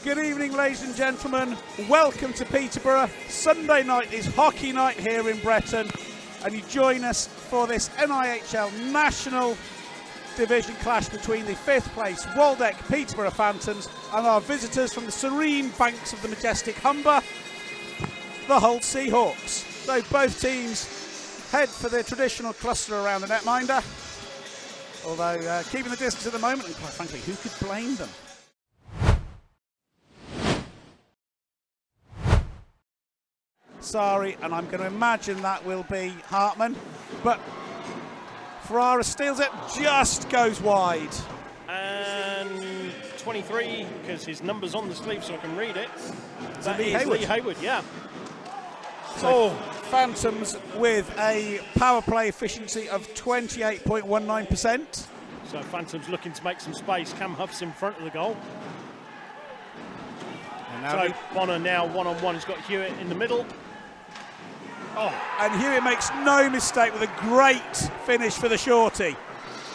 Good evening, ladies and gentlemen. Welcome to Peterborough. Sunday night is hockey night here in Breton, and you join us for this NIHL National Division clash between the 5th place Waldeck Peterborough Phantoms and our visitors from the serene banks of the majestic Humber, the Hull Seahawks. So both teams head for their traditional cluster around the netminder, although keeping the distance at the moment, and quite frankly, who could blame them? Sorry, and I'm going to imagine that will be Hartman, but Ferrara steals it, just goes wide. And 23, because his number's on the sleeve so I can read it. That is Hayward. Lee Hayward, yeah. So Phantoms with a power play efficiency of 28.19%. So Phantoms looking to make some space. Cam Huff's in front of the goal. So Bonner now one-on-one. He's got Hewitt in the middle. Oh, and Hewitt makes no mistake with a great finish for the shorty.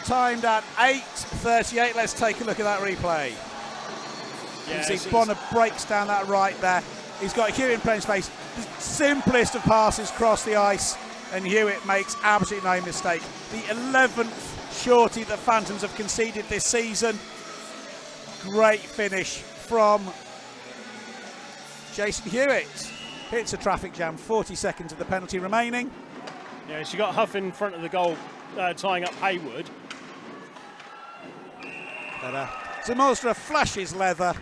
Timed at 8:38. Let's take a look at that replay. You can see Bonner breaks down that right there. He's got Hewitt in playing space. The simplest of passes cross the ice, and Hewitt makes absolutely no mistake. The 11th shorty the Phantoms have conceded this season. Great finish from Jason Hewitt. Hits a traffic jam, 40 seconds of the penalty remaining. Yeah, so you got Huff in front of the goal, tying up Hayward. Zamolstra flashes leather.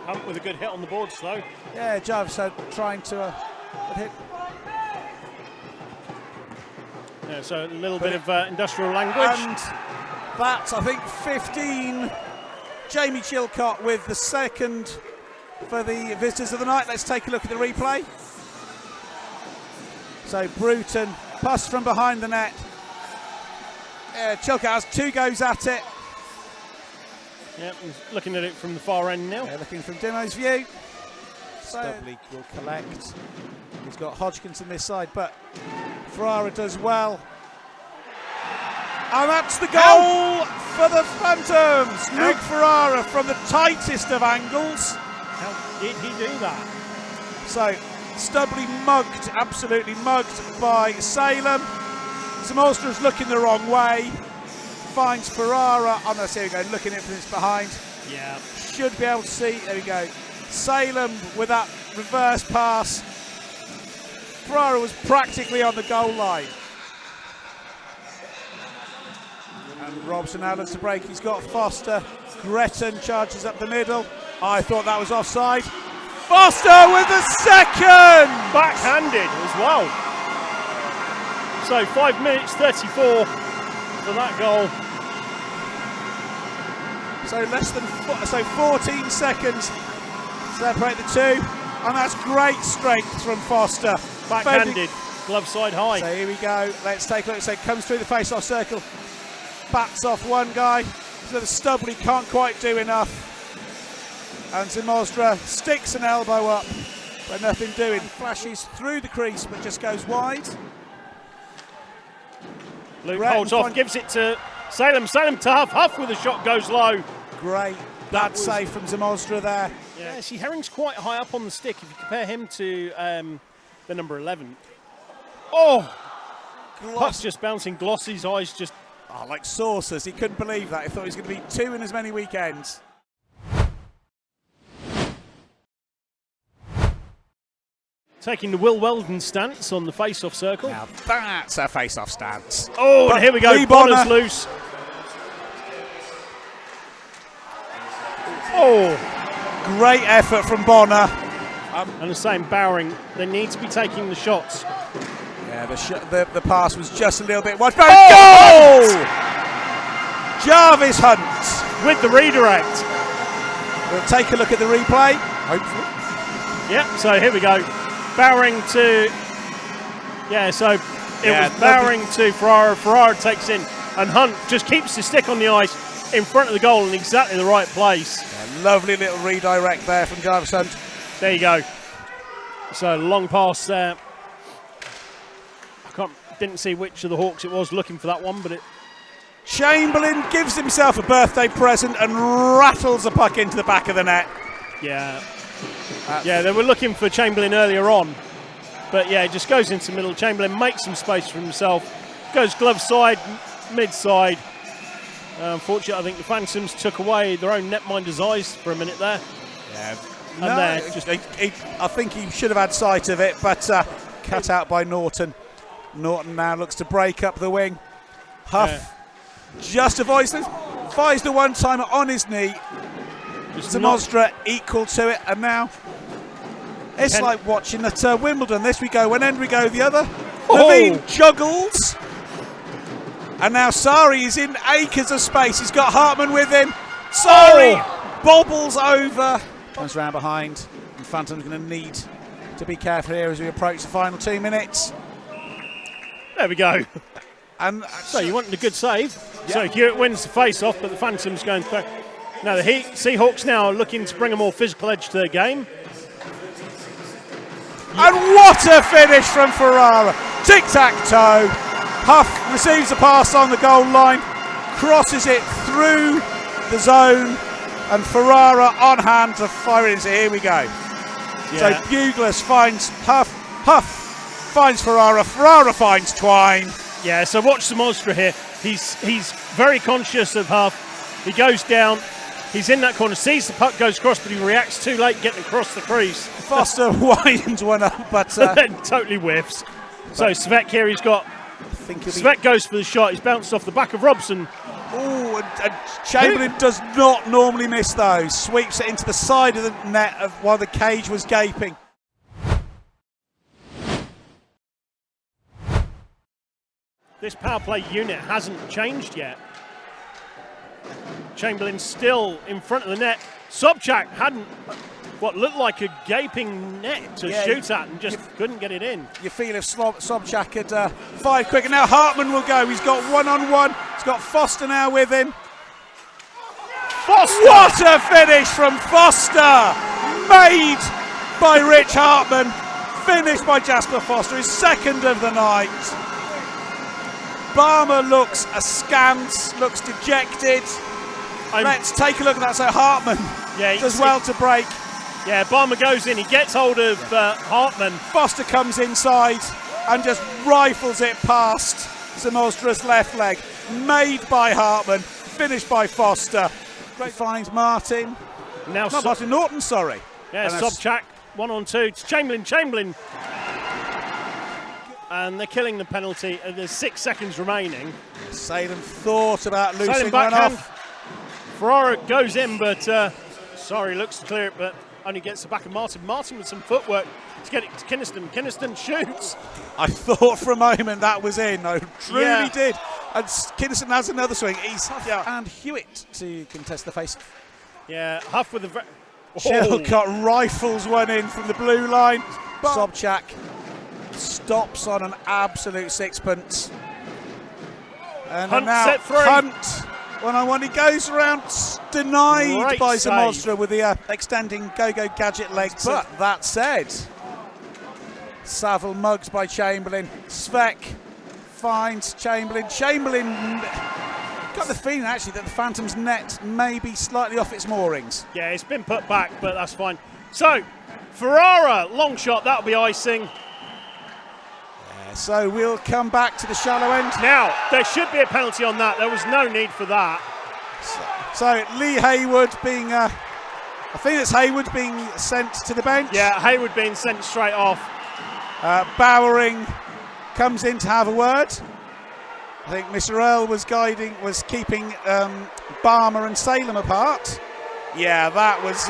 Hunt with a good hit on the boards though. Yeah, Jarvis trying to hit. Yeah, so a little bit of industrial language. And that's, I think, 15. Jamie Chilcott with the second for the visitors of the night. Let's take a look at the replay. So Bruton, pass from behind the net. Chilcott has 2 goes at it. Yeah, he's looking at it from the far end now. Yeah, looking from Dimo's view. Stubley will collect. He's got Hodgkinson this side, but Ferrara does well. And that's the goal for the Phantoms. Luke Ferrara from the tightest of angles. How did he do that? So Stubley mugged, absolutely mugged by Salem. Zamolstra's looking the wrong way. Finds Ferrara. Oh no, here we go, looking at it from this behind. Yeah. Should be able to see, there we go. Salem with that reverse pass. Ferrara was practically on the goal line. And Robson now looks to break. He's got Foster. Gretton charges up the middle. I thought that was offside. Foster with the second! Backhanded as well. So 5 minutes 34 for that goal. So less than 14 seconds separate the two, and that's great strength from Foster. Backhanded, glove side high. So here we go. Let's take a look. So comes through the face-off circle, bats off one guy. So the Stubley can't quite do enough. And Zamolstra sticks an elbow up, but nothing doing. Flashes through the crease, but just goes wide. Luke holds off, gives it to Salem. Salem to Huff. Huff with a shot goes low. Great. Bad save from Zamolstra there. Yeah, see, Herring's quite high up on the stick. If you compare him to the number 11. Oh! Puck's just bouncing. Glossy's eyes just... Oh, like saucers. He couldn't believe that. He thought he was going to be 2 in as many weekends. Taking the Will Weldon stance on the face-off circle. Now that's a face-off stance. Oh, and here we go. Bonner's loose. Oh, great effort from Bonner. And the same Bowering, they need to be taking the shots. Yeah, the pass was just a little bit wide. Oh! Goal! Jarvis Hunt with the redirect. We'll take a look at the replay, hopefully. Yeah, so here we go. Bowering to, so it was Bowering to Ferrara. Ferrara takes in, and Hunt just keeps the stick on the ice in front of the goal in exactly the right place. Yeah, lovely little redirect there from Jarvis Hunt. There you go. So long pass there. Didn't see which of the Hawks it was looking for that one, but it. Chamberlain gives himself a birthday present and rattles a puck into the back of the net. Yeah. Yeah, they were looking for Chamberlain earlier on. But yeah, it just goes into the middle. Chamberlain makes some space for himself. Goes glove side, mid side. Unfortunately, I think the Phantoms took away their own netminder's eyes for a minute there. Yeah. And I think he should have had sight of it, but cut out by Norton. Norton now looks to break up the wing. Huff just avoids the one-timer on his knee. Zamostra equal to it, and now it's like watching at Wimbledon. This we go, one end we go the other. Levine juggles. And now Sari is in acres of space. He's got Hartman with him. Sari bobbles over. Comes round behind. And Phantom's going to need to be careful here as we approach the final 2 minutes. There we go. And so you wanted a good save. Yeah. So Hewitt wins the face-off, but the Phantoms going through. Now the Seahawks now are looking to bring a more physical edge to their game. And what a finish from Ferrara. Tic-tac-toe. Huff receives the pass on the goal line, crosses it through the zone, and Ferrara on hand to fire it. So here we go. Yeah. So Bugler finds Huff, Huff finds Ferrara, Ferrara finds Twine. Yeah, so watch the monster here. He's very conscious of Huff. He goes down. He's in that corner, sees the puck goes across, but he reacts too late getting across the crease. Foster winds one up, but then totally whiffs. So Svek here, he's got. Svek goes for the shot. He's bounced off the back of Robson. Oh, and Chamberlain does not normally miss those. Sweeps it into the side of the net while the cage was gaping. This power play unit hasn't changed yet. Chamberlain still in front of the net. Sobchak hadn't what looked like a gaping net to shoot at and just couldn't get it in. You feel if Sobchak had fired quick, and now Hartman will go. He's got one-on-one. He's got Foster now with him. Foster! What a finish from Foster! Made by Rich Hartman. Finished by Jasper Foster, his second of the night. Barmer looks askance, looks dejected. Let's take a look at that. So Hartman does well to break. Yeah, Barmer goes in, he gets hold of Hartman. Foster comes inside and just rifles it past Zamostra's left leg. Made by Hartman, finished by Foster. Great finds Martin. Now Not Martin, Norton, sorry. Yeah, Sobchak, 1-on-2. It's Chamberlain. And they're killing the penalty. There's 6 seconds remaining. Salem thought about losing one off. Ferrara goes in, but sorry, looks to clear it, but only gets the back of Martin. Martin with some footwork to get it to Kynaston. Kynaston shoots. I thought for a moment that was in. I truly did. And Kynaston has another swing. He's and Hewitt to contest the face. Yeah, Huff with the... Shellcott rifles one in from the blue line. Sobchak stops on an absolute sixpence. And Hunt now set free. Hunt, one-on-one, he goes around, denied Great by save. Zamostra with the extending go-go gadget legs. But that said, Saville mugged by Chamberlain. Svek finds Chamberlain. Chamberlain got the feeling actually that the Phantom's net may be slightly off its moorings. Yeah, it's been put back, but that's fine. So, Ferrara, long shot, that'll be icing. So we'll come back to the shallow end. Now, there should be a penalty on that. There was no need for that. So Lee Haywood being, I think it's Haywood being sent to the bench. Yeah, Haywood being sent straight off. Bowering comes in to have a word. I think Mr. Earl was keeping Barmer and Salem apart. Yeah, that was...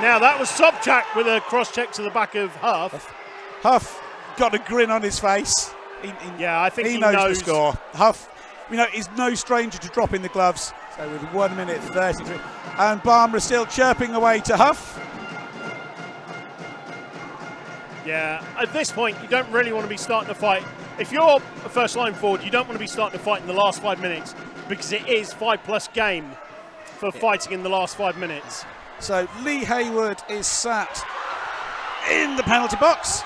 Now that was Sobchak with a cross-check to the back of Huff. Huff got a grin on his face. I think he knows the score. Huff, is no stranger to dropping the gloves. So with 1 minute 33, and Barmer still chirping away to Huff. Yeah, at this point, you don't really want to be starting to fight. If you're a first line forward, you don't want to be starting to fight in the last 5 minutes because it is 5+ game for fighting in the last 5 minutes. So Lee Haywood is sat in the penalty box.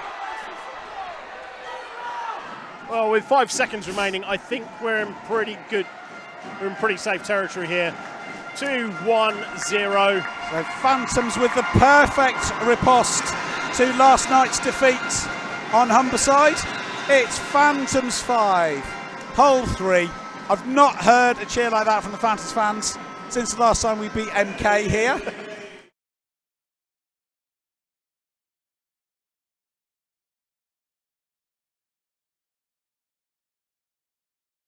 Well, with 5 seconds remaining, I think we're in pretty safe territory here. 2-1-0. So Phantoms with the perfect riposte to last night's defeat on Humberside. It's Phantoms 5, Hull 3. I've not heard a cheer like that from the Phantoms fans since the last time we beat MK here.